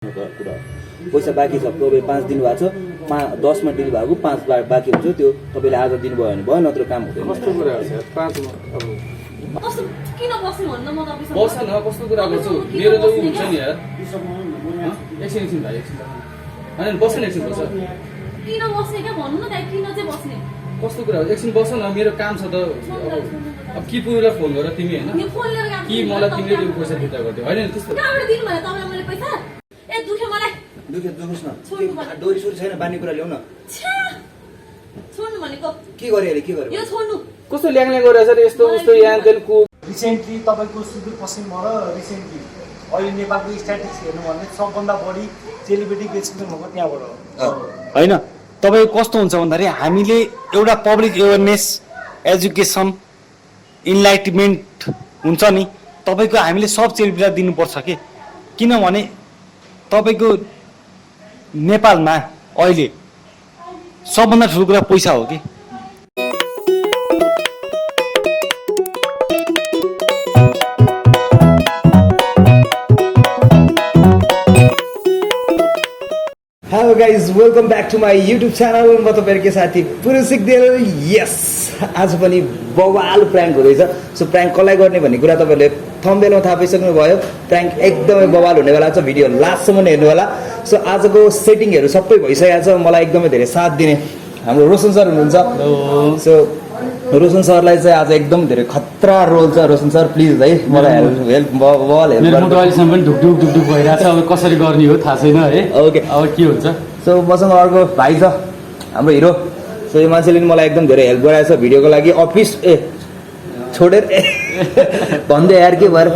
कुरा पैसा बाँकी छ तपाईँ 5 दिन भएको छ 10 मा डिल भएको 5 बाँकी हुन्छ त्यो तपाईँले आज दिनुभयो भने भयो नत्र काम हुँदैन कस्तो कुरा हो सर 5 अब कस्तो किन बस्नु भन्न म तपाईसँग बस्छ न कस्तो कुरा गर्छु मेरो त उ हुन्छ नि यार एकछिन भाइ एकछिन हैन बस्छ न एकछिन बस्छ किन बस्ने के भन्नु न दाइ किन चाहिँ बस्ने कस्तो कुरा हो एकछिन बस्छ न मेरो काम छ त अब कि पुरा फोन गर तिमी हैन यो फोन लिएर काम कि मलाई तिमीले त्यो पैसा फिर्ता गर्दियौ हैन त्यस्तो कहाँबाट दिनु भयो तपाईलाई मैले पैसा ए दुखे मलाई दुखोस् न डोरी सोरी छैन बानी कुरा ल्याउ न छ्या छोड्नु भनेको के गरे अहिले के गरे यो छोड्नु कस्तो ल्याङले गरेछ रे यस्तो उस्तो यान तेल को रिसेन्टली तपाईको सुदूरपश्चिममा र रिसेन्टली अहिले नेपालको स्ट्याटिस्टिक्स हेर्नु भने सबभन्दा बढी सेलिब्रिटी एक्सपिरियन्स भएको त्यहाँबाट हो होइन तपाईको कस्तो हुन्छ भन्दाखेरि हामीले एउटा पब्लिक एवेरनेस एजुकेसन इन्लाइटमेन्ट हुन्छ नि तपाईको हामीले सब सेलिब्रिटी दिनुपर्छ के किनभने तपाईको नेपालमा अहिले सबभन्दा ठुलो कुरा पैसा हो कि hello guys welcome back to my YouTube channel म तपाईँहरूको साथी पुरुष सिक्देल यस आज पनि बवाल प्र्याङ्क हुँदैछ सो प्र्याङ्क कसलाई गर्ने भन्ने कुरा तपाईँहरूले थम्बनेलमा थाहा पाइसक्नु भयो प्र्याङ्क एकदमै बवाल हुनेवाला छ भिडियो लास्टसम्म हेर्नु होला सो आजको सेटिङहरू सबै भइसकेको छ मलाई एकदमै धेरै साथ दिने हाम्रो रोशन सर हुनुहुन्छ सो रोशन सरलाई चाहिँ आज एकदम धेरै खतरा रोल छ रोशन सर प्लिज है मलाई हेल्प बवाल हेल्प मेरो मुटु अहिलेसम्म पनि ढुकढुक भइरहेको छ अब कसरी गर्ने हो थाहा छैन है ओके अब के हुन्छ सो मसँग अर्को भाइ छ हाम्रो हिरो सो यो मान्छेले मलाई एकदम धेरै हेल्प गराएको छ भिडियोको लागि अफिस छोडेर भन्दै यार के भएर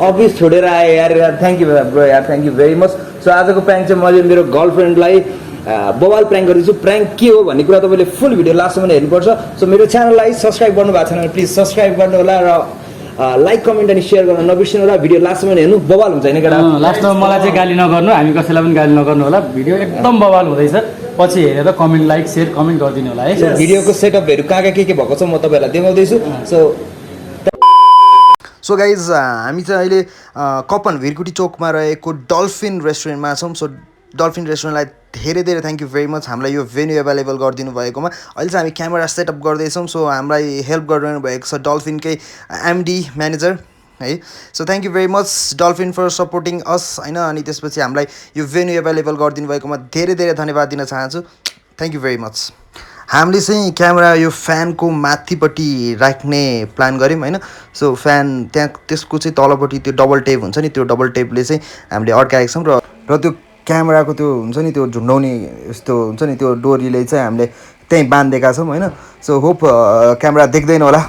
अफिस छोडेर आएँ यार थ्याङ्क यू ब्रो यार thank you very much so आजको प्र्याङ्क चाहिँ मैले मेरो गर्लफ्रेन्डलाई बवाल प्र्याङ्क गरिदिन्छु प्र्याङ्क के हो भन्ने कुरा तपाईँले फुल भिडियो लास्टसम्म हेर्नुपर्छ सो मेरो च्यानललाई सब्सक्राइब गर्नु भएको छैन भने प्लिज सब्सक्राइब गर्नु होला र लाइक कमेन्ट अनि सेयर गर्न नबिर्सिनु होला भिडियो लास्टसम्म हेर्नु बवाल हुन्छ होइन केटा लास्टमा मलाई चाहिँ गाली नगर्नु हामी कसैलाई पनि गाली नगर्नु होला भिडियो एकदम बवाल हुँदैछ पछि हेरेर कमेन्ट लाइक सेयर कमेन्ट गरिदिनु होला है भिडियोको सेटअपहरू कहाँ के भएको छ म तपाईँहरूलाई देखाउँदैछु सो गाइज हामी चाहिँ अहिले कपन भिरकुटी चोकमा रहेको डल्फिन रेस्टुरेन्टमा छौँ सो डल्फिन रेस्टुरेन्टलाई धेरै धेरै थ्याङ्क यू भेरी मच हामीलाई यो भेन्यू एभाइलेबल गरिदिनु भएकोमा अहिले चाहिँ हामी क्यामेरा सेटअप गर्दैछौँ सो हामीलाई हेल्प गरिरहनु भएको छ डल्फिनकै एमडी म्यानेजर है so thank you very much Dolphin for supporting us होइन अनि त्यसपछि हामीलाई यो भेन्यू एभाइलेबल गरिदिनु भएकोमा धेरै धेरै धन्यवाद दिन चाहन्छु थ्याङ्क यू भेरी मच हामीले चाहिँ क्यामेरा यो फ्यानको माथिपट्टि राख्ने प्लान गऱ्यौँ होइन सो फ्यान त्यहाँ त्यसको चाहिँ तलपट्टि त्यो डबल टेप हुन्छ नि त्यो डबल टेपले चाहिँ हामीले अड्काएका छौँ र त्यो क्यामेराको त्यो हुन्छ नि त्यो झुन्डाउने यस्तो हुन्छ नि त्यो डोरीले चाहिँ हामीले त्यहीँ बाँधिदिएका छौँ होइन सो होप क्यामेरा देख्दैन होला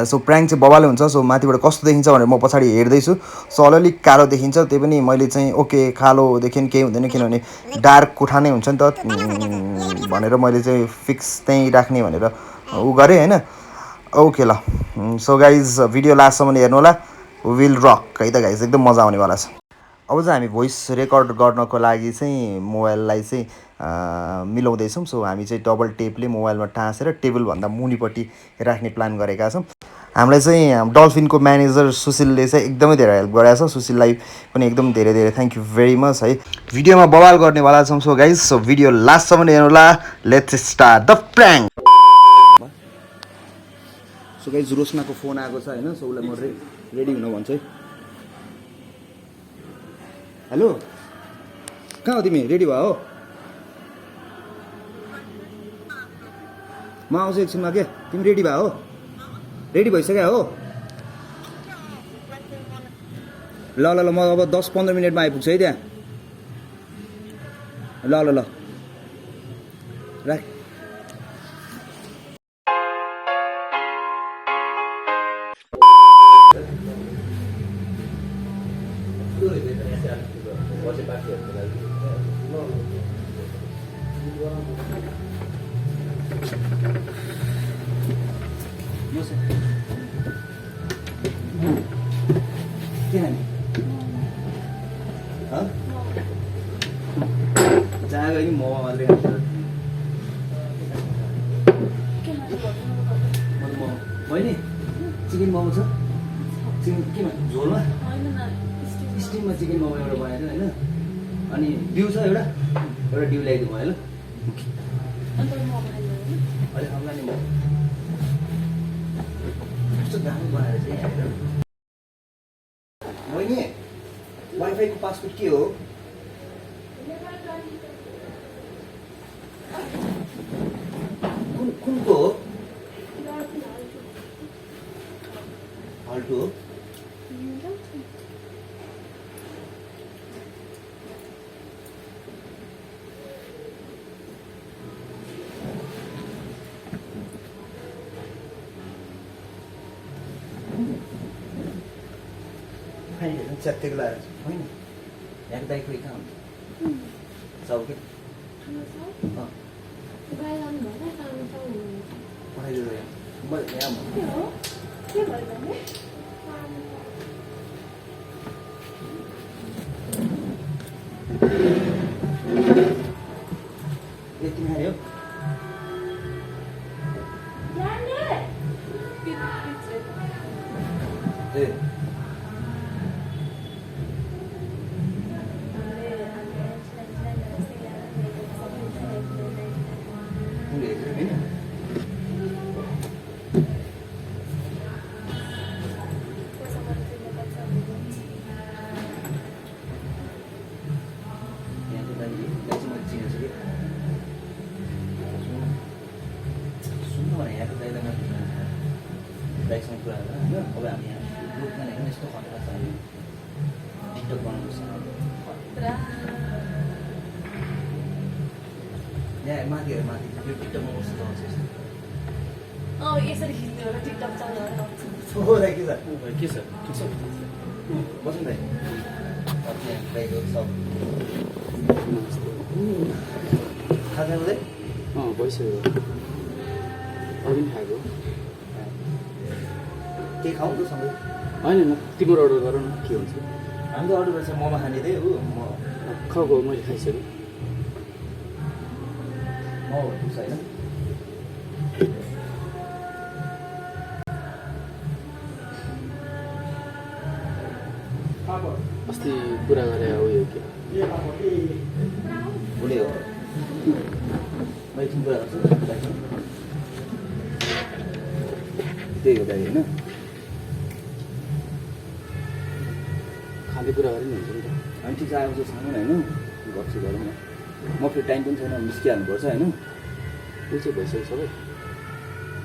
सो प्र्याङ्क चाहिँ बवालै हुन्छ सो माथिबाट कस्तो देखिन्छ भनेर म पछाडि हेर्दैछु सो अलिअलि कालो देखिन्छ त्यही पनि मैले चाहिँ ओके कालोदेखि केही हुँदैन किनभने डार्क कोठा नै हुन्छ नि त भनेर मैले चाहिँ फिक्स त्यहीँ राख्ने भनेर उ गरेँ होइन ओके ल सो गाइज भिडियो लास्टसम्म हेर्नु होला विल रक है त गाइज एकदम मजा आउनेवाला छ अब चाहिँ हामी भोइस रेकर्ड गर्नको लागि चाहिँ मोबाइललाई चाहिँ मिलाउँदैछौँ सो हामी चाहिँ डबल टेपले मोबाइलमा टाँसेर टेबलभन्दा मुनिपट्टि राख्ने प्लान गरेका छौँ हामीलाई चाहिँ डल्फिनको म्यानेजर सुशीलले चाहिँ एकदमै धेरै हेल्प गरेको छ सुशीललाई पनि एकदम धेरै धेरै थ्याङ्क यू भेरी मच है भिडियोमा बवाल गर्नेवाला छौँ सो गाइज सो भिडियो लास्टसम्म हेर्नु होला let's start the prank so guys रोशनाको फोन आएको छ होइन सो उसलाई म रेडी हुन भन्छु है हेलो कहाँ हो तिमी रेडी भयो हो म आउँछु एकछिनमा के तिमी रेडी भयो हो रेडी भइसक्यो हो ल ल ल म अब 10-15 मिनटमा आइपुग्छु है त्यहाँ ल ल ल राख चिकन मोमो छ चिकन के झोलमा स्टिममा चिकन मोमो एउटा बनाइदियो होइन अनि बिउ छ एउटा बिउ ल्याइदिनु भयो ल अन्त म बनाइदिनु अहिले आउँला नि म कस्तो दामी बनाएर चाहिँ हेरेर मैले वाइफाईको पासवर्ड के हो कुनको हो हल्टु हो च्यात्तेको लगाएर होइन यहाँ दाइ खोइ कहाँ हुन्छ सब के पठाइदिनु म यहाँ यति खायो ए दाइसँग कुरा गरेर होइन अब हामी यहाँ ग्रुपमा हेर्नु यस्तो खतरा छ अहिले टिकटक बनाउनु यहाँ माथि हेर माथि यो टिकटकमा कस्तो चलाउँछ यस्तो यसरी खिच्नु होला टिकटक चलाएर हो दाइ के छ के छ ठिक छ बस्नु दाइ दाइको सब खाजा हुँदै भइसक्यो अघि खाएको केही खाउँ त सँगै होइन तिम्रो अर्डर गर न के हुन्छ हामी त अर्डर गर्छ मोमो खाने थिएँ हो म खाएको मैले खाइसकेँ मोमो पुग्छ होइन अस्ति कुरा गरे उयो के भोलि हो मैले एकछिन कुरा गर्छु दाइसँग त्यही हो दाइ होइन खाँदै कुरा गरे नि हुन्छ नि त हामी ठिक छ आएको चाहिँ छैन होइन गर्छु गरौँ न म फेरि टाइम पनि छैन निस्किहाल्नुपर्छ होइन त्यो चाहिँ भइसक्यो सबै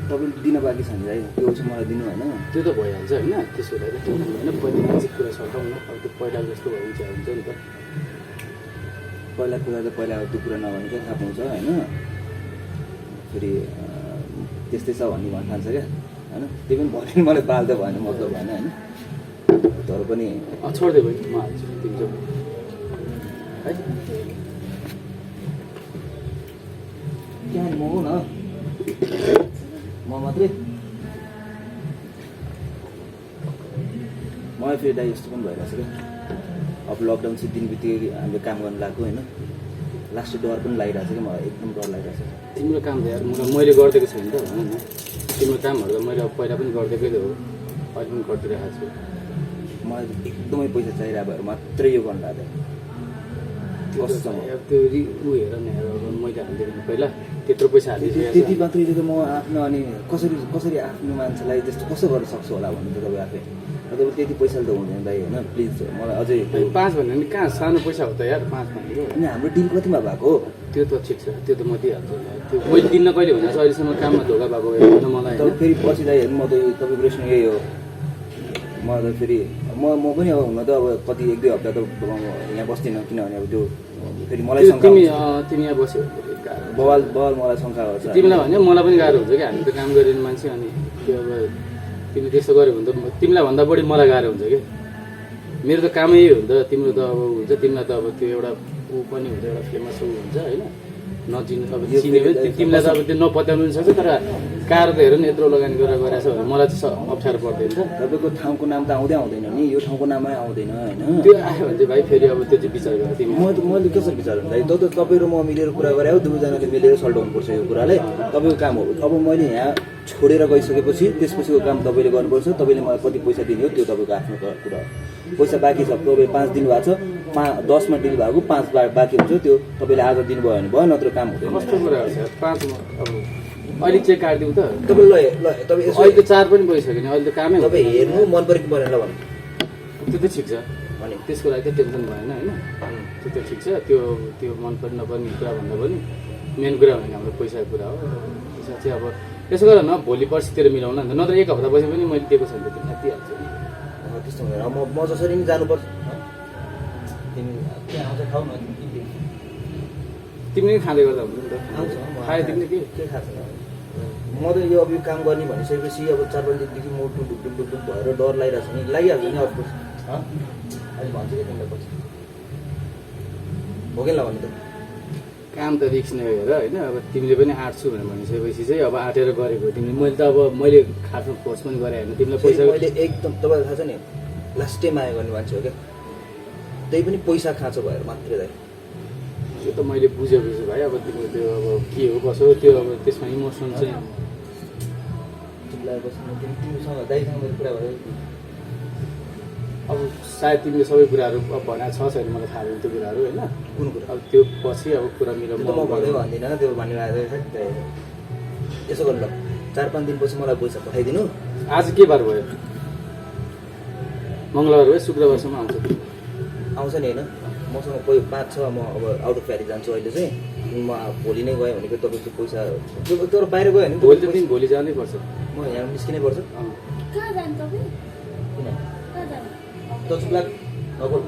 तपाईँले दिन बाँकी छ नि दाइ त्यो चाहिँ मलाई दिनु होइन त्यो त भइहाल्छ होइन त्यसो भएर त्यो होइन पहिला मान्छे कुरा सकाउँ न अब त्यो पहिला जस्तो भयो भने चाहिँ हुन्छ नि त पहिला कुरा त पहिला त्यो कुरा नभनेकै थाहा पाउँछ होइन फेरि त्यस्तै छ भन्ने भन्न थाल्छ क्या होइन त्यही पनि भन्यो मलाई बाल्दा भएन मतलब भएन होइन तर पनि छोड्दै भयो म हाल्छु तिमी चाहिँ है त्यहाँ म हो न म मात्रै मलाई फेरि दाइ यस्तो पनि भइरहेछ क्या अब लकडाउन चाहिँ दिन बित्तिकै हामीले काम गर्नु लाग्यो होइन लास्ट डर पनि लागिरहेछ कि मलाई एकदम डर लागिरहेछ तिम्रो काम त यार मैले गरिदिएको छैन त भन न तिम्रो कामहरू त मैले अब पहिला पनि गरिदिएकै हो अहिले पनि गरिदिइरहेको छु मलाई एकदमै पैसा चाहिरहेको भएर मात्रै यो गर्नु लाग्यो कस्तोसँग अब त्यो ऊ हेर न अब मैले हालिदिएको पहिला त्यत्रो पैसा हालिदिएको त्यति मात्रै त म आफ्नो अनि कसरी आफ्नो मान्छेलाई त्यस्तो कसो गर्न सक्छु होला भन्नु त तपाईँ आफै तपाईँ त्यति पैसा त हुँदैन दाइ होइन प्लिज मलाई अझै 5 भन्यो भने कहाँ सानो पैसा हो त यार 5 भनेको अनि हाम्रो डिल कतिमा भएको त्यो त ठिक छ त्यो त म दिइहाल्छु त्यो मैले दिन्न कहिले भने अहिलेसम्म काममा धोका भएको होइन मलाई तपाईँ फेरि पछि दाइ हेर्नु म त तपाईँको रेस्टुरेन्ट यही हो म त फेरि म पनि अब हुन त अब कति 1-2 हप्ता त यहाँ बस्दिनँ किनभने अब त्यो फेरि मलाई तिमी यहाँ बस्यो बवाल मलाई शङ्का गर्छ तिमीलाई भने मलाई पनि गाह्रो हुन्छ कि हामी त काम गरिने मान्छे अनि त्यो अब तिमी त्यसो गऱ्यो भने त तिमीलाई भन्दा बढी मलाई गाह्रो हुन्छ कि मेरो त कामै हो नि त तिम्रो त अब हुन्छ तिमीलाई त अब त्यो एउटा ऊ पनि हुन्छ एउटा फेमस ऊ हुन्छ होइन नचिन्नु अब चिन्यो भने तिमीलाई त अब त्यो नपत्याउनु पनि सक्छ तर कार त हेर न यत्रो लगानी गरेर गइरहेछ भने मलाई चाहिँ अप्ठ्यारो पर्दैन त तपाईँको ठाउँको नाम त आउँदै आउँदैन नि यो ठाउँको नामै आउँदैन होइन त्यो आयो भने चाहिँ भाइ फेरि अब त्यो चाहिँ विचार गर तिमी मैले कसरी विचार हुन्छ त तपाईँ र म मिलेर कुरा गरे हो दुवैजनाले मिलेर सल्टाउनुपर्छ यो कुरालाई तपाईँको काम हो अब मैले यहाँ छोडेर गइसकेपछि त्यसपछिको काम तपाईँले गर्नुपर्छ तपाईँले मलाई कति पैसा दिने हो त्यो तपाईँको आफ्नो कुरा हो पैसा बाँकी छ, तपाईँ 5 दिनुभएको छ, 10मा डिल भएको 5 बाँकी हुन्छ, त्यो तपाईँले आज दिनुभयो भने भयो, नत्र काम हुँदैन। कस्तो कुरा हो सर 5 अब अहिले चेक काटिदिउँ त तपाईँ ल तपाईँ यसो अहिले त 4 पनि गइसक्यो नि अहिले त कामै तपाईँ हेर्नु मन परेको परेन ल भन्नु त्यो त ठिक छ भने त्यसको लागि त टेन्सन भएन होइन त्यो त ठिक छ त्यो मन पर्ने नपर्ने कुरा भन्दा पनि मेन कुरा भनेको हाम्रो पैसाको कुरा हो पैसा चाहिँ अब त्यसो गर न भोलि पर्सितिर मिलाउन नि त नत्र 1 हप्ता पछि पनि मैले दिएको छैन तिमीलाई दिइहाल्छु नि त्यस्तो हुँदैन। म जसरी नि जानुपर्छ तिमी त्यहाँ आउँछ खाऊ न तिमीले खाँदै गर्दा हुन्छ नि त आउँछ खायो तिमीले के खाएको छैन म त यो अब यो काम गर्ने भनिसकेपछि अब 4-5 दिनदेखि म ढुकढुक भएर डर लागिरहेको छ नि लागिहाल्छ नि अफकोर्स अहिले भन्छु कि तिमीलाई पछि हो कि ल भन्नु त काम त रिक्स नै हेर होइन अब तिमीले पनि आँट्छु भनेर भनिसकेपछि चाहिँ अब आँटेर गरेको तिमीले मैले त अब मैले खासमा फोर्स पनि गरेँ होइन तिमीलाई पैसा मैले एकदम तपाईँलाई थाहा छ नि लास्टै माया गर्ने मान्छे हो क्या त्यही पनि पैसा खाँचो भएर मात्रै दाइ त्यो त मैले बुझेको छु भाइ अब तिम्रो त्यो अब के हो कसो हो त्यो अब त्यसमा इमोसन चाहिँ तिमीलाई बस्नु तिमीसँग दाइसँग मेरो कुरा भयो अब सायद तिमीले सबै कुराहरू अब भनेको छ छैन मलाई थाहा भयो त्यो कुराहरू होइन कुन कुरा अब त्यो पछि अब कुरा मिलाउनु त्यो त म भन्दै भन्दिनँ त्यो भन्ने यसो गर्नु ल 4-5 दिनपछि मलाई पैसा पठाइदिनु आज के बार भयो मङ्गलबार भयो शुक्रबारसम्म आउँछ आउँछ नि होइन मसँग कोही 5-6 म अब आउट अफ प्यारी जान्छु अहिले चाहिँ म भोलि नै गएँ भनेको तपाईँको पैसा तर बाहिर गयो भने भोलि त तिमी भोलि जानै पर्छ म यहाँ निस्किनै पर्छ कहाँ जानु तपाईँ किन कहाँ जानु त चुप लाग नबोल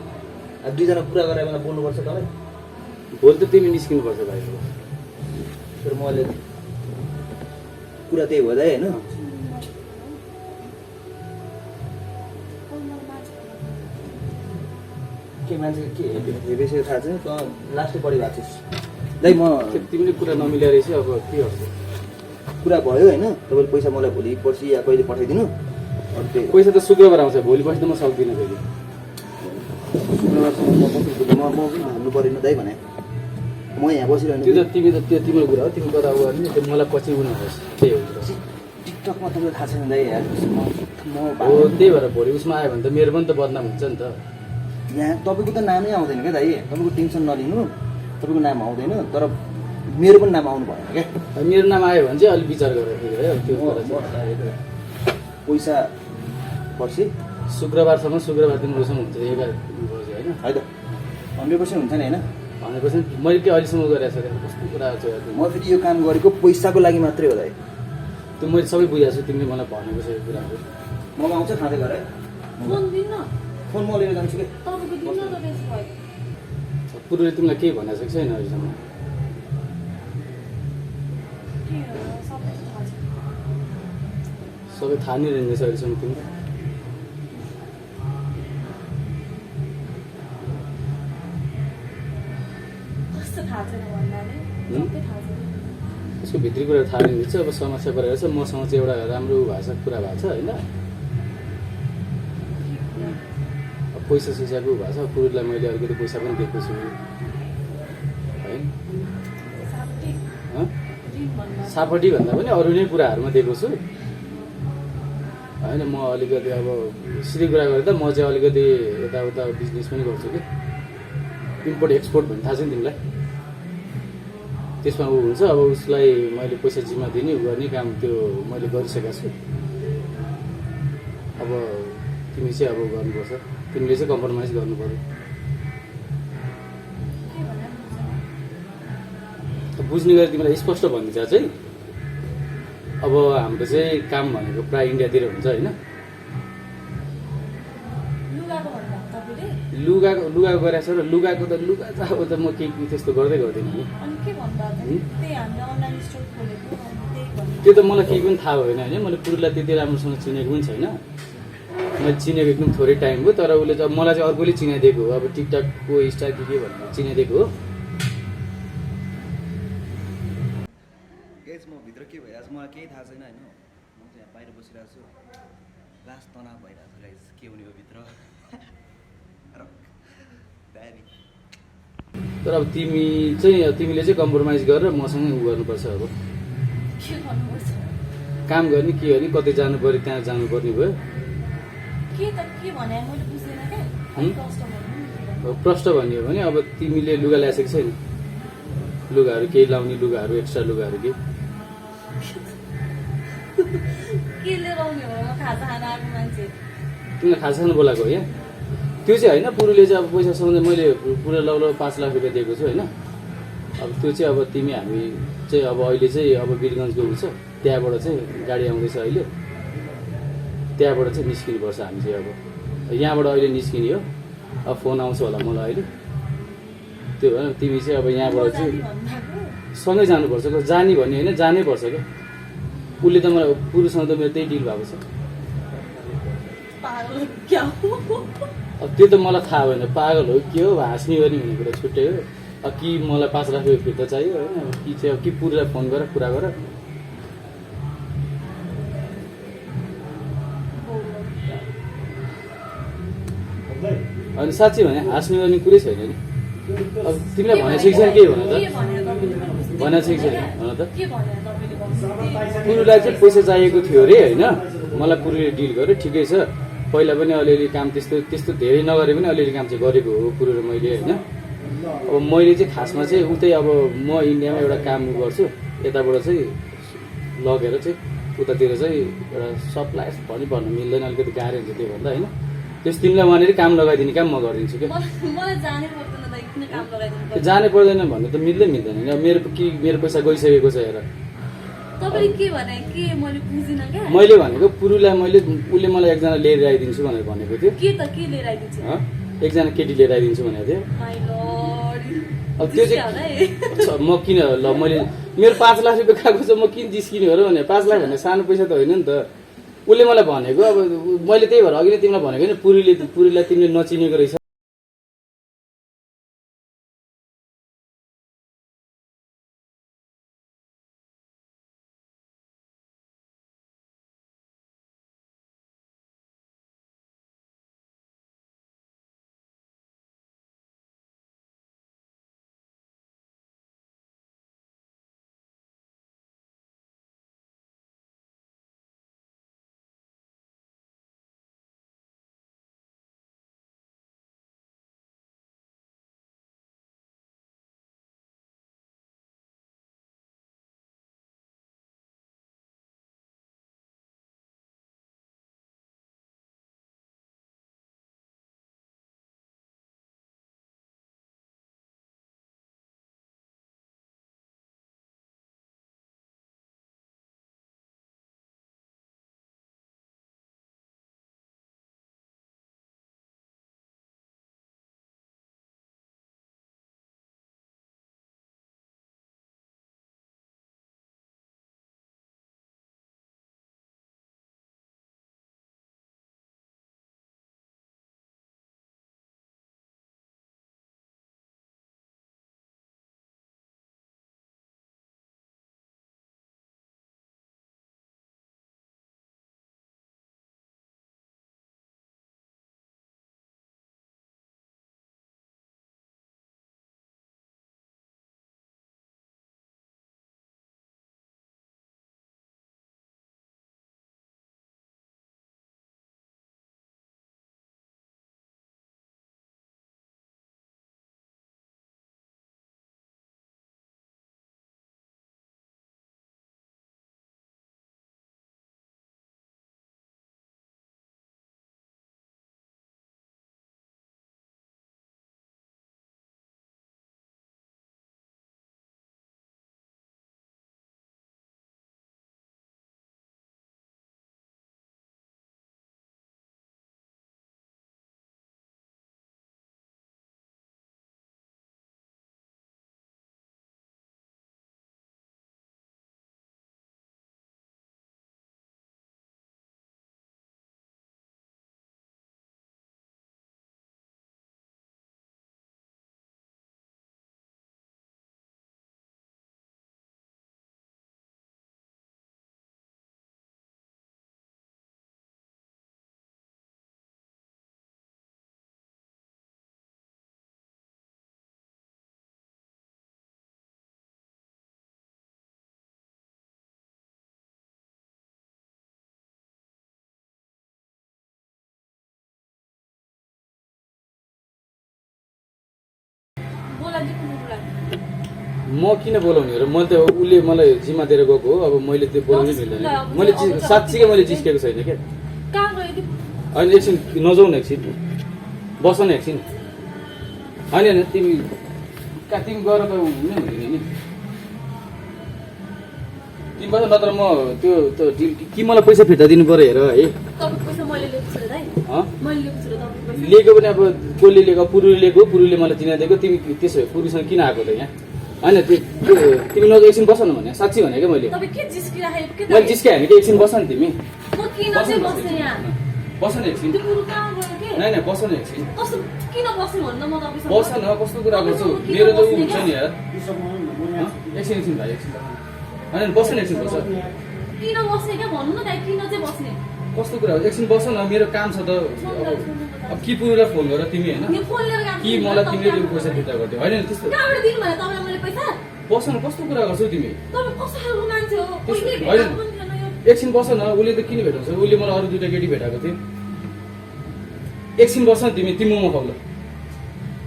अब 2 जना कुरा गरेर मलाई बोल्नुपर्छ तपाईँ भोलि त तिमी निस्किनुपर्छ भाइ तर म अहिले कुरा त्यही भयो दाइ होइन के मान्छे के हेरेपछि थाहा छैन त लास्टै बढी भएको छ दाइ म तिमीले कुरा नमिलेर रहेछ अब के गर्छ कुरा भयो होइन तपाईँले पैसा मलाई भोलि पर्सि या कहिले पठाइदिनु अनि त्यही पैसा त शुक्रबार आउँछ भोलि पर्सि त म सक्दिनँ फेरि शुक्रबारसम्म म पनि भन्नु परेन दाइ भने म यहाँ बसिरहनु त्यो त तिमी त त्यो तिम्रो कुरा हो तिमी कुरा गर्ने त्यो मलाई पछि उनीहरू त्यही हो कुरा टिकटकमा तपाईँलाई थाहा छैन दाइ यार म हो त्यही भएर भोलि उसमा आयो भने त मेरो पनि त बदनाम हुन्छ नि त यहाँ तपाईँको त नामै आउँदैन क्या दाइ तपाईँको टेन्सन नलिनु तपाईँको नाम आउँदैन तर मेरो पनि नाम आउनु भएन क्या अब मेरो नाम आयो भने चाहिँ अलिक विचार गरेर फेरि है अब त्यो कुरा चाहिँ पैसा पर्सि शुक्रबार तिम्रो उसँग हुन्छ 11 बजी होइन है त 100% हुन्छ नि होइन 100% मैले के अहिलेसम्म गरेको छ कस्तो कुरा छ म फेरि यो काम गरेको पैसाको लागि मात्रै हो दाइ त्यो मैले सबै बुझाएको छु तिमीले मलाई भनेको छ यो कुराहरू ममा आउँछ खाँदै गर है फोन दिन्न फोन म लिएर जान्छु कि तपाईँको दिन्न त त्यसो भए पुरुले तिमीलाई केही भनेको छ कि छैन अहिलेसम्म के हो सबै थाहा छ सबै थाहा नै रहेछ अहिलेसम्म तिमीलाई कस्तो थाहा छैन भन्नाले सबै थाहा छैन यसको भित्री कुरा थाहा नै हुन्छ अब समस्या परेर चाहिँ मसँग चाहिँ एउटा राम्रो भाषा कुरा भएको छ होइन अब पैसा सिसाको भएको छ पुरुषलाई मैले अलिकति पैसा पनि दिएको छु होइन साथी हँ? ड्रिम भन्दा सापट्टि भन्दा पनि अरू नै कुराहरूमा दिएको छु होइन म अलिकति अब सिधै कुरा गर्दा म चाहिँ अलिकति यताउता बिजनेस पनि गर्छु कि इम्पोर्ट एक्सपोर्ट भन्ने थाहा छ नि तिमीलाई त्यसमा ऊ हुन्छ अब उसलाई मैले पैसा जिम्मा दिने उ गर्ने काम त्यो मैले गरिसकेको छु अब तिमी चाहिँ अब गर्नुपर्छ तिमीले चाहिँ कम्प्रोमाइज गर्नु पर्यो के भन्दा बुझ्ने गरी तिमीलाई स्पष्ट भनिदिन्छ चाहिँ अब हाम्रो चाहिँ काम भनेको प्रायः इन्डियातिर हुन्छ होइन लुगाको भन्दा तपाईँले लुगाको गरेको छ र लुगाको त लुगा त अब त म केही त्यस्तो गर्दै गर्दिनँ नि अनि के भन्दा त्यही हामीले अनलाइन स्टोर खोलेको अनि त्यही भन्नु त्यो त मलाई केही पनि थाहा भएन होइन मैले पुरुलाई त्यति राम्रोसँग चिनेको पनि छैन मैले चिनेको एकदम थोरै टाइम हो तर उसले चाहिँ मलाई चाहिँ अर्कोले चिनाइदिएको हो अब टिकटकको स्टार के भनेर चिनाइदिएको हो म भित्र के भइरहेको छ मलाई केही थाहा छैन होइन म चाहिँ यहाँ बाहिर बसिरहेको छु लास्ट तनाव भइरहेको छ गाइस के हुने हो भित्र तर अब तिमीले चाहिँ कम्प्रोमाइज गरेर मसँगै उ गर्नुपर्छ अब के गर्नुपर्छ काम गर्ने के गर्ने कतै जानु पऱ्यो त्यहाँ जानुपर्ने भयो के त के भने मैले बुझ्दैन क्या प्रष्ट भनियो भने अब तिमीले लुगा ल्याएको छैन लुगाहरू केही लाउने लुगाहरू एक्स्ट्रा लुगाहरू के के लिएर आउने हो खाजा खान आएको मान्छे तिमीलाई खाजा खानु बोलाएको हो यहाँ त्यो चाहिँ होइन पुरुले चाहिँ अब पैसा समाउँदै मैले पुरा लौ 5 लाख रुपियाँ दिएको छु होइन अब त्यो चाहिँ अब तिमी हामी चाहिँ अब अहिले चाहिँ अब वीरगञ्ज गएको छ त्यहाँबाट चाहिँ गाडी आउँदैछ अहिले त्यहाँबाट चाहिँ निस्किनुपर्छ हामी चाहिँ अब यहाँबाट अहिले निस्किने हो अब फोन आउँछ होला मलाई अहिले त्यो भएर तिमी चाहिँ अब यहाँबाट चाहिँ सँगै जानुपर्छ जाने भन्ने होइन जानै पर्छ क्या उसले त मलाई पुरुषसँग त मेरो त्यही डिल भएको छ पागल क्या हो अब त्यो त मलाई थाहा भएन पागल हो के हो हाँस्ने गर्ने भन्ने कुरा छुट्टै हो अब कि मलाई 5 लाख रुपियाँ फिर्ता चाहियो होइन कि चाहिँ अब कि पुरुलाई फोन गरेर कुरा गर अनि साँच्ची भने हाँस्ने गर्ने कुरै छैन नि अब तिमीलाई भनेको छ कि छैन के भन त भनेको छ कि छैन भन त के भने तपाईँले पुरुलाई चाहिँ पैसा चाहिएको थियो अरे होइन मलाई पुरुले डिल गर्यो ठिकै छ पहिला पनि अलिअलि काम त्यस्तो धेरै नगरे पनि अलिअलि काम चाहिँ गरेको हो पुरु र मैले होइन अब मैले चाहिँ खासमा चाहिँ उतै अब म इन्डियामा एउटा काम गर्छु यताबाट चाहिँ लगेर चाहिँ उतातिर चाहिँ एउटा सप्लाई भन्नु मिल्दैन अलिकति गाह्रो हुन्छ त्यो भन्दा होइन त्यस तिमीलाई वहाँनिर काम लगाइदिने काम म गरिदिन्छु क्या मलाई जानै पर्दैन त किन काम लगाइदिनु जानै पर्दैन भन्नु त मिल्दैन होइन मेरो पैसा गइसकेको छ हेर तपाईँले के भने के मैले बुझिनँ क्या मैले भनेको पुरुलाई उसले मलाई एकजना लिएर आइदिन्छु भनेर भनेको थियो के लिएर आइदिन्छु एकजना केटी लिएर आइदिन्छु भनेको थियो माइ लर्ड अब त्यो चाहिँ म किन ल मैले मेरो 5 लाख रुपियाँ खाएको छ म किन जिस्किने हो र भने 5 लाख भन्ने सानो पैसा त होइन नि त उसले मलाई भनेको अब मैले त्यही भएर अघि नै तिमीलाई भनेको नि पुरीलाई तिमीले नचिनेको रहेछ लागि कुन कुरा म किन बोलाउने हो र मैले त उसले मलाई जिम्मा दिएर गएको हो अब मैले त्यो बोलाउनै मिल्दैन मैले साँच्चीकै मैले जिस्केको छैन क्या कहाँ गयो कि होइन एकछिन नजाउ न एकछिन बस न एकछिन होइन होइन तिमी तिमी गएर त हुनै हुँदैन नि तिमी बस नत्र म त्यो त कि मलाई पैसा फिर्ता दिनु पऱ्यो हेर है तपाईँको पैसा मैले लिएको छु र दाइ मैले लिएको छु र तपाईँको पैसा लिएको पनि अब कसले लिएको पुरुले लिएको पुरुले मलाई चिनाइदिएको तिमी त्यसो भए पुरुसँग किन आएको त यहाँ होइन त्यो तिमी नजाउ एकछिन बस न भने साँच्ची भने क्या मैले तपाईँ के जिस्किराखेको के मैले जिस्के हामी एकछिन बस न तिमी म किन चाहिँ बस्ने यहाँ बस न एकछिन त्यो कुरो कहाँ गयो के नै नै बस न एकछिन कस्तो किन बस्ने भन्नु म तपाईँसँग बस न कस्तो कुरा गर्छु मेरो त ऊ हुन्छ नि यार एकछिन एकछिन भाइ एकछिन होइन बस न एकछिन बस किन बस्ने क्या भन्नु न दाइ किन चाहिँ बस्ने कस्तो कुरा हो एकछिन बस न मेरो काम छ त अब कि पुरुलाई फोन गर तिमी होइन यो फोन लिएर गएको कि मलाई तिमीले त्यो पैसा फिर्ता गरिदियो होइन नि त्यस्तो कहाँबाट दिनु भयो तपाईँलाई मैले पैसा बस न कस्तो कुरा गर्छौ तिमी तपाईँ कस्तो खालको मान्छे हो त्यस्तो कहिले होइन। भेटाएको पनि थिएन यो एकछिन बस न उसले त किन भेटाउँछ उसले मलाई अरू दुइटा केटी भेटाएको थियो एकछिन बस न तिमी तिमी मोमो खाऊ ल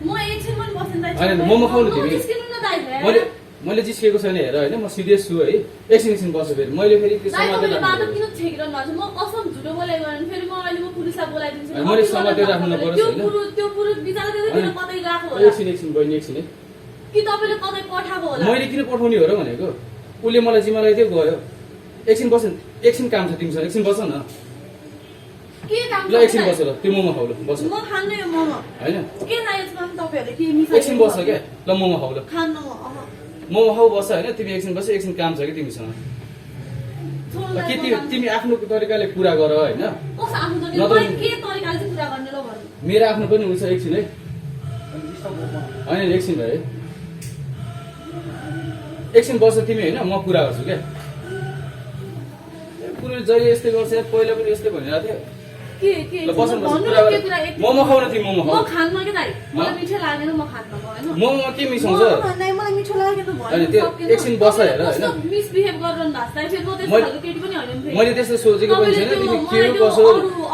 म एकछिन पनि बस्ने दाइ होइन, मोमो खाऊ न तिमी। जिस्किनु न दाइ मैले जिस्केको छैन हेर होइन म सिरियस छु है एकछिन एकछिन बस फेरि मैले फेरि त्यो दाइ समातेर तपाईँले बाटो राख्नु किन छेकिरहनु भएको छ म कसम झुटो बोलेको होइन फेरि म अहिले म पुलिसलाई बोलाइदिन्छु होइन, मैले समातेर राख्नु नपरोस् त्यो होइन। त्यो पुरुष बिचरा त्यो किन होइन। कतै गएको पर्यो। होला एकछिन एकछिन बहिनी एकछिन है कि तपाईँले कतै पठाएको होला मैले किन पठाउने हो र भनेको उसले मलाई जिम्मा लगाइदियो गयो एकछिन बस न एकछिन काम छ तिमीसँग एकछिन बस न के काम ल एकछिन बस ल त्यो मोमो खाऊ ल बस म खान्न यो मोमो होइन के चाहिएको छ तपाईँहरूले के मिसाइ एकछिन बस क्या ल मोमो खाऊ ल खान्न म मोमो खाऊ बस होइन तिमी एकछिन बस एकछिन काम छ कि तिमीसँग छोड्नु के तिमी आफ्नो तरिकाले कुरा गर होइन कस्तो आफ्नो तरिका नत्र- मैले के तरिकाले चाहिँ कुरा गर्ने ल भन्नु मेरो आफ्नो पनि हुन्छ एकछिन है होइन एकछिन भयो है एकछिन बस तिमी होइन म कुरा गर्छु क्या पुरुष जहिले यस्तै गर्छ यार, पहिला पनि यस्तै भनिरहेको थियो के ल बस न, बस भन्नु कुरा न के गर। कुरा एक मोमो खाऊ न तिमी मोमो म खाऊ खान्न के दाइ मलाई मिठो लागेन म खान्न भएन मोमोमा के मिसाउँछ मलाई मिठो लागेन त होइन, त्यो एकछिन बस हेर, होइन। मिसबिहेभ गरिरहनु भएको छ फेरि म त्यस्तो मैले- खालको केटी पनि होइन नि फेरि मैले त्यस्तो सोचेको पनि छैन तिमी के हो कसो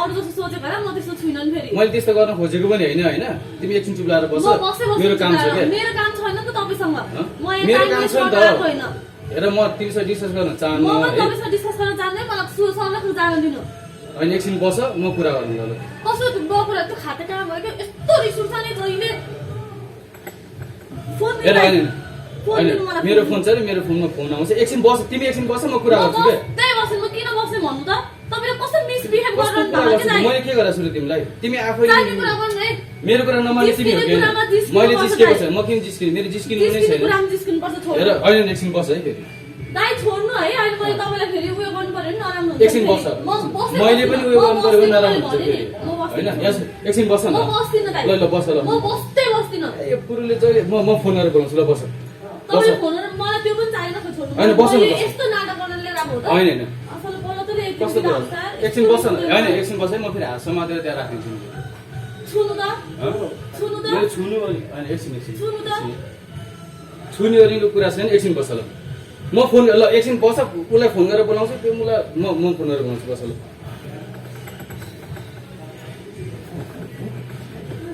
अरू जस्तो सोचेको होला म त्यस्तो छुइनँ नि फेरि मैले त्यस्तो गर्न खोजेको पनि होइन होइन तिमी एकछिन चुप लाएर बस म बसे बस्छु मेरो काम छ क्या मेरो काम छैन नि त तपाईँसँग म यहाँ मेरो टाइम काम वेस्ट छ नि त गर्न आएको होइन हेर म तिमीसँग डिस्कस गर्न म चाहन्न पनि है तपाईँसँग डिस्कस गर्न जान्दै मलाई सल्लाह जान दिनु होइन एकछिन बस म कुरा गर्नु ल कस्तो बकुरा त्यो खाता कहाँ भयो क्या यस्तो रिस उठ्छ नि जहिले फोन हेर दिनु होइन फोन होइन दिनु मलाई मेरो फोन छ नि मेरो फोनमा फोन आउँछ एकछिन बस तिमी एकछिन बस म कुरा गर्छु क्या बस्दै बस्नु म किन बस्ने भन्नु त तपाईँले कस्तो मिसबिहेभ कस्तो गर्नु कुरा भएको गर्छु के मैले के गरेर सुरु तिमीलाई तिमी आफै जाने कुरा गर्नु है मेरो कुरा नमाने तिमी हो जिस्किने कुरामा कि जिस्किनु मैले पर्छ जिस्केको दाइ। छैन म किन जिस्किने मेरो जिस्किनु नै जिस्किने छैन कुरामा जिस्किनुपर्छ छोड्नु हेर होइन एकछिन बस है फेरि दाइ छोड्नु है अहिले मैले तपाईँलाई फेरि उयो गर्नु पर्यो नि नराम्रो हुन्छ एकछिन बस फेरि। म बस्दै मैले पनि बस्छु। उयो म गर्नु पर्यो बस्दिनँ, नराम्रो मैले हुन्छ भने नि, फेरि म होइन बस्दिनँ। यस एकछिन बस न म बस्दिनँ दाइ ल ल बस ल म बस्दै बस्दिनँ ए, यो पुरुले जहिले म फोन गरेर बोलाउँछु ल बस बस तपाईँले फोनहरू मलाई त्यो पनि चाहिएन खै छोड्नु होइन, बस्नु न, मैले बस्नु। यस्तो नाटक गर्न लिएर आएको हो त होइन होइन असल बोल त एक कस्तो दिन कुरा आउँछ, एकछिन यस्तो बस न बोल्नु होइन पर्छ। एकछिन बस है म फेरि हात समातेर त्यहाँ राखिदिन्छु छुनु त हँ? छुनु त मेरो छुनु होइन एकछिन एकछिन छुनु त छुने ओर्नेको कुरा छैन एकछिन बस ल म फोन ल एकछिन बस उसलाई फोन गरेर बोलाउँछु त्यो मलाई म फोन गरेर बोलाउँछु बस ल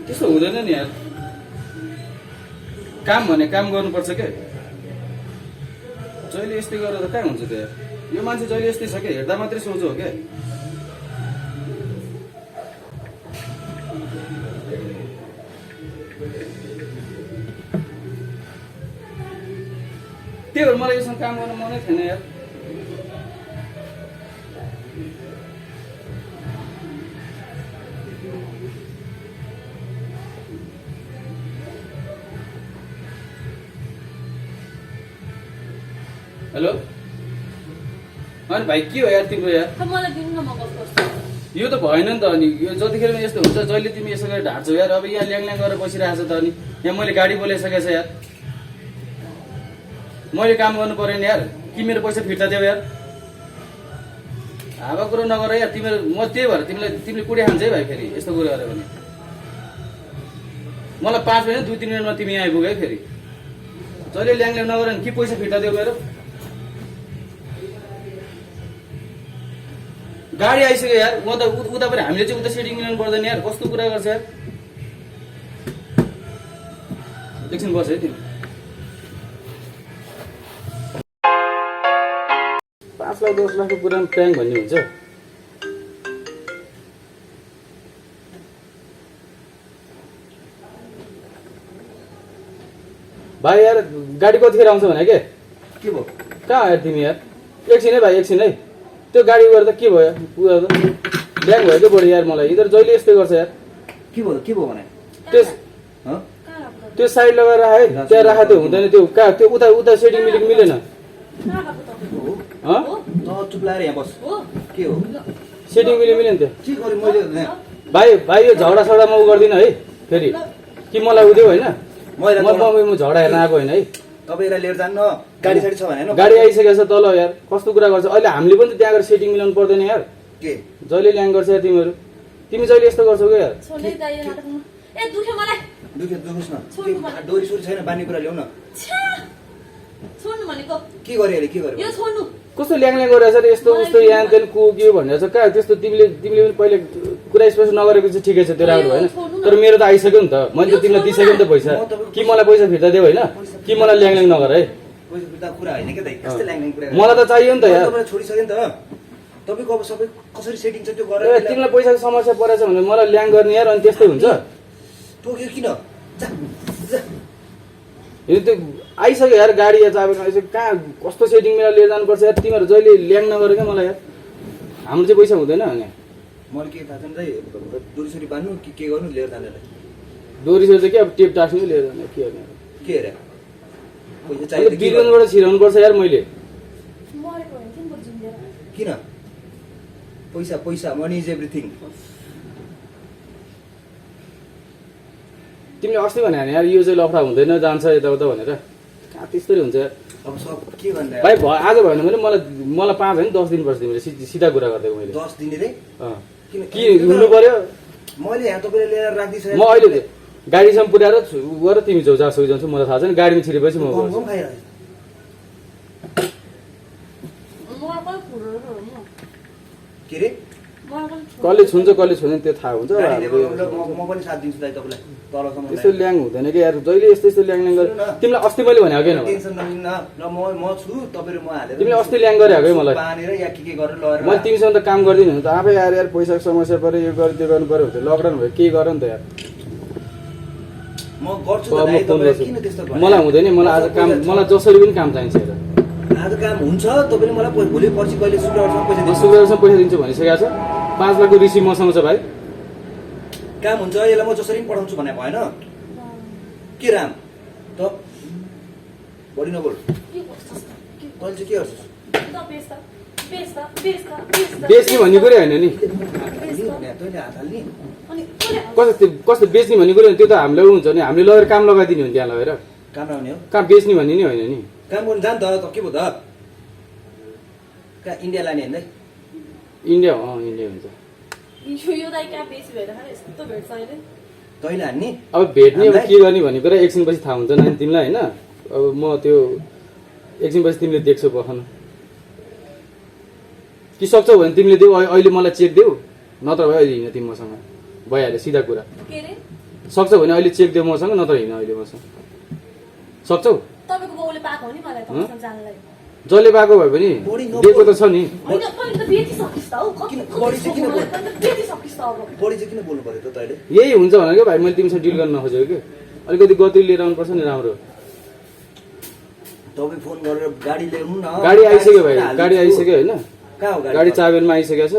त्यस्तो हुँदैन नि यार काम भने काम गर्नुपर्छ क्या जहिले यस्तै गरेर त कहाँ हुन्छ त यार यो मान्छे जहिले यस्तै छ क्या हेर्दा मात्रै सोझो हो क्या त्यही भएर मलाई योसँग काम गर्न मनै थिएन यार हेलो अनि भाइ के हो यार तिम्रो यार खै मलाई दिनु न म गफ गर्छु यो त भएन नि त अनि यो जतिखेर पनि यस्तो हुन्छ जहिले तिमी यसो गरेर ढाँट्छौ यार अब यहाँ ल्याङ गरेर बसिरहेको छ त अनि यहाँ मैले गाडी बोलाइसकेको छ यार मैले काम गर्नु पऱ्यो नि यार कि मेरो पैसा फिर्ता देऊ यार हावा कुरो नगर यार तिमीहरू म त्यही भएर तिमीले कुडे खान्छ है भाइ फेरि यस्तो कुरो गऱ्यो भने मलाई 5 मिनट 2-3 मिनटमा तिमी यहाँ आइपुग्यो है फेरि जहिले ल्याङ नगर नि कि पैसा फिर्ता देऊ मेरो गाडी आइसक्यो यार म त उता पनि हामीले चाहिँ उता सेटिङ मिलाउनु पर्दैन यार कस्तो कुरा गर्छ यार एकछिन बस है तिमी 5 लाख 10 लाखको कुरामा प्र्याङ्क भन्ने हुन्छ भाइ यार गाडी कतिखेर आउँछ भने के भयो कहाँ यार तिमी यार एकछिन है भाइ एकछिन है त्यो गाडी गरेर त के भयो पुरा त ब्याङ्क भयो क्या बढी यार मलाई यिनीहरू जहिले यस्तै गर्छ यार के भयो भने त्यस हँ त्यो साइड लगाएर राखे त्यहाँ राखा त्यो हुँदैन त्यो कहाँ त्यो उता उता सेटिङ मिलेन कहाँ गएको तपाईँ? हँ हो? त चुप लाएर यहाँ बस हो? के हो सेटिङ मिलेन त्यो के गरेँ मैले भाइ यो झगडा सगडा म गर्दिनँ है फेरि कि मलाई उद्यो होइन मैले म झगडा हेर्न आएको होइन है तपाईँलाई लिएर जान्न गाडी साडी छ भने होइन गाडी आइसकेको छ तल यार कस्तो कुरा गर्छ अहिले हामीले पनि त त्यहाँ गएर सेटिङ मिलाउनु पर्दैन यार के जहिले ल्याङ गर्छ यार तिमी जहिले यस्तो गर्छौ क्या यार छोड्नै दाइ यो नाटकमा। ए दुख्यो मलाई। दुखोस् न छोड्नु मलाई। डोरी सोरी छैन बानी कुरा ल्याउन छ्या! छोड्नु भनेको के गरे अहिले के गरे यो छोड्नु। कस्तो ल्याङ गरिरहेछ र यस्तो उस्तो यहाँ त्यहाँ को के भनेर छ कहाँ त्यस्तो तिमीले पनि पहिले कुरा स्पेस नगरेको चाहिँ ठिकै छ त्यो राम्रो होइन तर मेरो त आइसक्यो नि त मैले त तिमीलाई दिइसक्यो नि त पैसा कि मलाई पैसा फिर्ता देऊ होइन कि मलाई ल्याङ नगर है पैसा फिर्ता कुरा होइन क्या दाइ कस्तै ल्याङ कुरा मलाई त चाहियो नि त यार तपाईँलाई छोडिसक्यो नि त तपाईँको अब सबै कसरी सेटिङ छ त्यो ए गरेर तिमीलाई पैसाको समस्या परेछ भने मलाई ल्याङ गर्ने यार अनि त्यस्तै हुन्छ टोक्यो किन जा जा यो त्यो आइसक्यो यार गाडी या चाबी आइसक्यो कहाँ कस्तो सेटिङ मिलाएर लिएर जानुपर्छ यार तिमीहरू जहिले ल्याङ नगर क्या मलाई यार हाम्रो चाहिँ पैसा हुँदैन अनि मैले के थाहा छैन दाइ डोरी सोरी बान्नु के गर्नु लिएर जानेलाई डोरी सोरी चाहिँ के अब टेप टास्नु लिएर जाने के गर्ने के अरे पैसा अहिले चाहियो बिलियनबाट छिराउनु पर्छ यार मैले मरेको होइन कि म जिउँदैन। किन पैसा पैसा मनी इज एभ्रिथिङ तिमीले अस्ति भने यार यो चाहिँ लफडा हुँदैन जान्छ यताउता भनेर कहाँ त्यस्तै हुन्छ यार अब सब के भन्दा भाइ आज भएन भने मलाई 5 होइन 10 दिनुपर्छ तिमीले सिधा कुरा गरिदिएको मैले 10 दिने रे अँ। किन के हुनु पर्यो मैले यहाँ तपाईँले लिएर राखिदिइसकेँ म अहिले गाडीसम्म पुऱ्याएर गएर तिमी जाऊ जहाँ जान्छु मलाई थाहा छैन गाडीमा छिरेपछि म गर्छु गम खाइरहेको मलाई पनि फुलहरू हो म। के रे मलाई पनि फुल- कसले छुन्छ कसले छुँदैन त्यो थाहा हुन्छ अब गाडी हाम्रो लिएर म पनि साथ दिन्छु दाइ तपाईँलाई तलसम्म त्यस्तो ल्याङ हुँदैन कि यार जहिले यस्तो ल्याङ गर तिमीलाई अस्ति मैले भनेको किन टेन्सन नलिन्न ल म छु तपाईँ र म हालेर तिमीले अस्ति ल्याङ गरेको है मलाई बानेर या के गरेर लगेर मैले तिमीसँग त काम गर्दिनँ भने त आफै आएर यार पैसाको समस्या पऱ्यो यो गर्यो त्यो गर्नु पऱ्यो भने लकडाउन भयो के गर नि त यार म गर्छु अब त म दाइ फोन तपाईँ गर्छु किन त्यस्तो भन्नु? मलाई हुँदैन मलाई आज काम मलाई जसरी पनि काम चाहिन्छ हेर आज काम हुन्छ तपाईँले मलाई भोलि पर्सि कहिले शुक्रबारसम्म पैसा म दिन्छु शुक्रबारसम्म पैसा दिन्छु भनिसकेको छ 5 लाखको रिसिभ मसँग छ भाइ काम हुन्छ यसलाई म जसरी पनि पठाउँछु भने भएन के राम त बढी नबोल के गर्छस् त? के तैँले चाहिँ के गर्छस् त बेच त? बेच त? बेच त? बेच त? बेच्ने भन्ने कुरै होइन नि तैँले हात हाल्ने अनि कसले कस्तो बेच्ने भन्ने कुरो त्यो त हामीलाई हुन्छ नि हामीले लगेर काम लगाइदिने हो नि त्यहाँ लगेर काम नहुने हो कहाँ बेच्ने भन्ने नि होइन नि काम गर्नु जान त के भयो त कहाँ इन्डिया लाने होइन इन्डिया इन्डिया हुन्छ यो दाइ कहाँ बेची भएर खाने यस्तो भेट्छ अहिले। तैँले हान्ने अब भेट्ने अब के गर्ने भन्ने कुरा एकछिनपछि थाहा हुन्छ नानी तिमीलाई होइन अब म त्यो एकछिनपछि तिमीले देख्छौ पखाउनु कि सक्छौ भने तिमीले देऊ अहिले मलाई चेक देऊ नत्र भए अहिले हिँड तिमी मसँग भइहाल्यो सिधा कुरा के रे? सक्छौ भने अहिले चेक देऊ मसँग नत्र हिँड अहिले मसँग सक्छौ तपाईँको बाउले पाएको हो नि मलाई तपाईँसँग जानलाई। जसले पाएको भए पनि बढी नबोल। दिएको त छ नि होइन तैँले त बेचिसकिस् त हौ। कति किन- बढी चाहिँ किन मलाई तैँले त बेचिसकिस् त अब। बढी चाहिँ किन बोल्नु पऱ्यो त तैँले यही हुन्छ भने क्या भाइ मैले तिमीसँग डिल गर्न नखोजेको कि अलिकति गति लिएर आउनुपर्छ नि राम्रो तपाईँ फोन गरेर गाडी ल्याउनु न गाडी आइसक्यो भाइ हालिदिन्छु। गाडी आइसक्यो होइन कहाँ हो गाडी चाबेलमा आइसकेको छ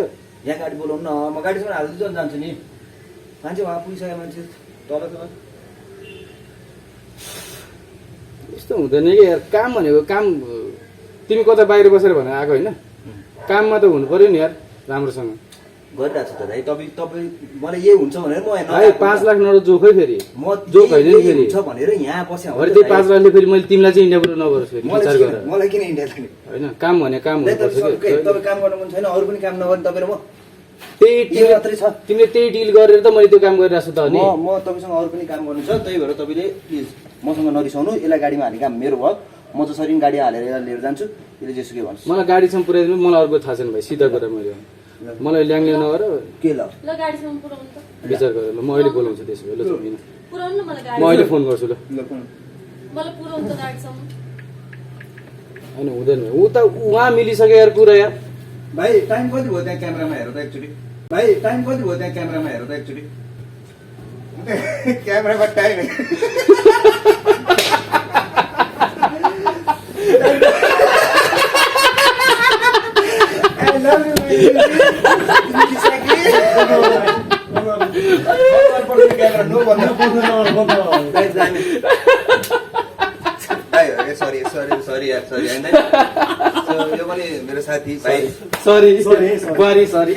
यहाँ गाडी बोलाउनु न म गाडीसँग हालिदिन्छु अनि जान्छु नि मान्छे उहाँ पुगिसक्यो मान्छे तल त यस्तो हुँदैन कि यार काम भनेको काम तिमी कता बाहिर बसेर भनेर आएको होइन काममा त हुनु पर्यो नि यार राम्रोसँग गरिरहेको छु त दाइ तपाईँ मलाई यही हुन्छ भनेर म यहाँ भाइ 5 लाख नर जोखै फेरि म जोक होइन नि यही फेरि हुन्छ भनेर यहाँ बस्या हो अरे नि त त्यही दाइ। 5 लाखले फेरि मैले तिमीलाई चाहिँ इन्डिया पुऱ्याउनु नगरोस् फेरि विचार गर मलाई किन इन्डिया जाने होइन काम भने काम दाइ, हुनुपर्छ तपाईँ कि काम गर्नु मन छैन अरू पनि काम नगर्ने तपाईँ र म त्यही यो मात्रै छ तिमीले त्यही डिल गरेर त मैले त्यो काम गरिरहेको छु त अनि म तपाईँसँग अरू पनि काम गर्नु छ त्यही भएर तपाईँले प्लिज मसँग नरिसाउनु यसलाई गाडीमा हाल्ने काम मेरो भयो म जसरी पनि गाडी हालेर यसलाई लिएर जान्छु यसले जेसुकै भन्छु मलाई गाडीसम्म पुऱ्याइदिनु मलाई अर्को थाहा छैन भाइ सिधा कुरा मैले मलाई ल्याङ ल्याङ नगर के ल ल गाडीसम्म पुऱ्याउनु त। विचार गरेर ल म अहिले बोलाउँछु त्यसो भए ल तिमी पुऱ्याउनु न मलाई म गाडी। अहिले फोन गर्छु ल ल फोन मलाई पुऱ्याउनु त गाडीसम्म होइन हुँदैन उहाँ मिलिसक्यो यार कुरा यार भाइ टाइम कति भयो त्यहाँ क्यामेरामा हेर त एकचोटि भाइ टाइम कति भयो त्यहाँ क्यामेरामा हेर त एकचोटि क्यामेरामा टाइम सरी यार सरी होइन यो पनि मेरो साथी भाइ सरी बुहारी सरी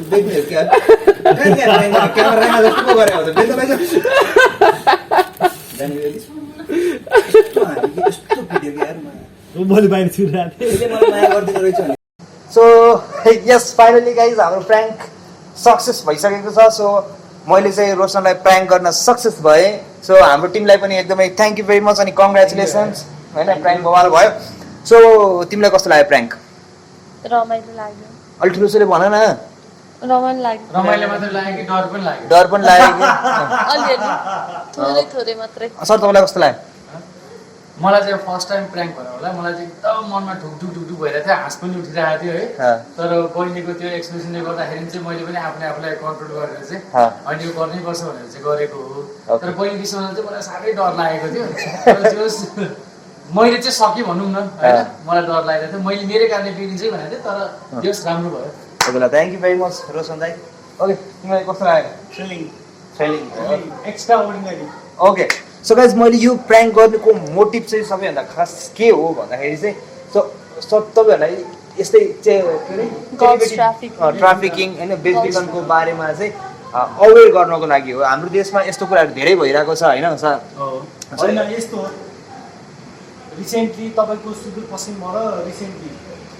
देख्ने क्या क्यामेरा जस्तो पो गरेको हुन्छ बेच्दा भाइ यस्तो भिडियो यार मैले बाहिर छिरिरहेको थिएँ यसले मलाई माया गरिदिनु रहेछ भने सो यस फाइनली गाइज हाम्रो प्र्याङ्क सक्सेस भइसकेको छ सो मैले चाहिँ रोशनलाई प्र्याङ्क गर्न सक्सेस भएँ सो हाम्रो टिमलाई पनि एकदमै थ्याङ्क यू भेरी मच अनि कङ्ग्रेचुलेसन्स होइन प्र्याङ्क बवाल भयो सो तिमीलाई कस्तो लाग्यो प्र्याङ्क रमाइलो लाग्यो अलिक ठुलोसोले भन न रमाइलो लाग्यो रमाइलो मात्रै लाग्यो कि डर पनि लाग्यो डर पनि लाग्यो कि अलिअलि थोरै थोरै मात्रै सर तपाईँलाई कस्तो लाग्यो मलाई चाहिँ फर्स्ट टाइम प्र्याङ्क भयो होला मलाई चाहिँ एकदम मनमा ढुकढुक भइरहेको थियो हाँस पनि उठिरहेको थियो है तर बहिनीको त्यो एक्सप्रेसनले गर्दाखेरि चाहिँ मैले पनि आफूलाई कन्ट्रोल गरेर चाहिँ होइन यो गर्नैपर्छ भनेर चाहिँ गरेको हो तर बहिनी विषयमा चाहिँ मलाई साह्रै डर लागेको थियो तर त्यो मैले चाहिँ सकेँ भनौँ न होइन मलाई डर लागेको थियो मैले मेरै कारणले बिग्रिन्छ भनेको थिएँ तर त्यो राम्रो भयो तपाईँलाई thank you very much Roshan दाई ओके तिमीलाई कस्तो लाग्यो thrilling extra ordinary okay so guys मैले यो प्र्याङ्क गर्नुको मोटिभ चाहिँ सबैभन्दा खास के हो भन्दाखेरि चाहिँ सब तपाईँहरूलाई यस्तै चाहिँ ट्राफिकिङ होइन बेचबिखनको बारेमा चाहिँ अवेर गर्नको लागि हो हाम्रो देशमा यस्तो कुराहरू धेरै भइरहेको छ होइन सर होइन यस्तो हो रिसेन्टली तपाईँको सुदूरपश्चिमबाट रिसेन्टली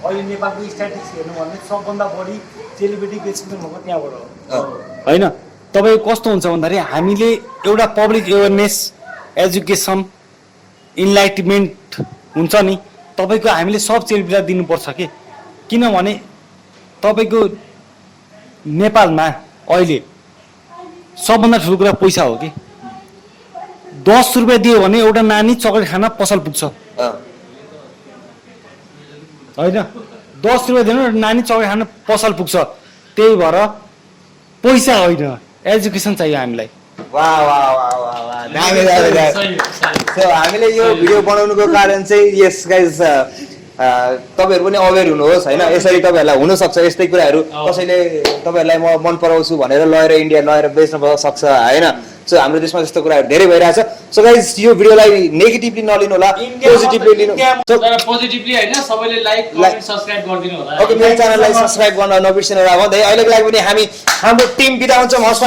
अहिले नेपालको स्ट्याटिक्स हेर्नु भने सबभन्दा बढी चेलीबेटी बेचबिखन भएको त्यहाँबाट हो होइन तपाईँको कस्तो हुन्छ भन्दाखेरि हामीले एउटा पब्लिक एवेरनेस एजुकेसन इन्लाइटमेन्ट हुन्छ नि तपाईँको हामीले सब चेलीबेटीलाई दिनुपर्छ कि किनभने तपाईँको नेपालमा अहिले सबभन्दा ठुलो कुरा पैसा हो कि 10 रुपियाँ दियो भने एउटा नानी चक्लेट खान पसल पुग्छ होइन 10 रुपियाँ दिनु नानी चक्लेट खान पसल पुग्छ त्यही भएर पैसा होइन एजुकेसन चाहियो हामीलाई सो हामीले यो भिडियो बनाउनुको कारण चाहिँ यस गाइज तपाईँहरू पनि अवेर हुनुहोस् होइन यसरी तपाईँहरूलाई हुनसक्छ यस्तै कुराहरू कसैले तपाईँहरूलाई म मन पराउँछु भनेर लगेर इन्डिया लगेर बेच्न सक्छ होइन सो हाम्रो देशमा त्यस्तो कुराहरू धेरै भइरहेछ सो गाइज यो भिडियोलाई नेगेटिभली नलिनु होला पोजिटिभली लिनु तर पोजिटिभली होइन सबैले लाइक कमेन्ट सब्स्क्राइब गरिदिनु होला ओके मेरो च्यानललाई सब्स्क्राइब गर्न नबिर्सिनु होला भन्दै अहिलेको लागि पनि हामी हाम्रो टिम बिदा हुन्छौँ हस्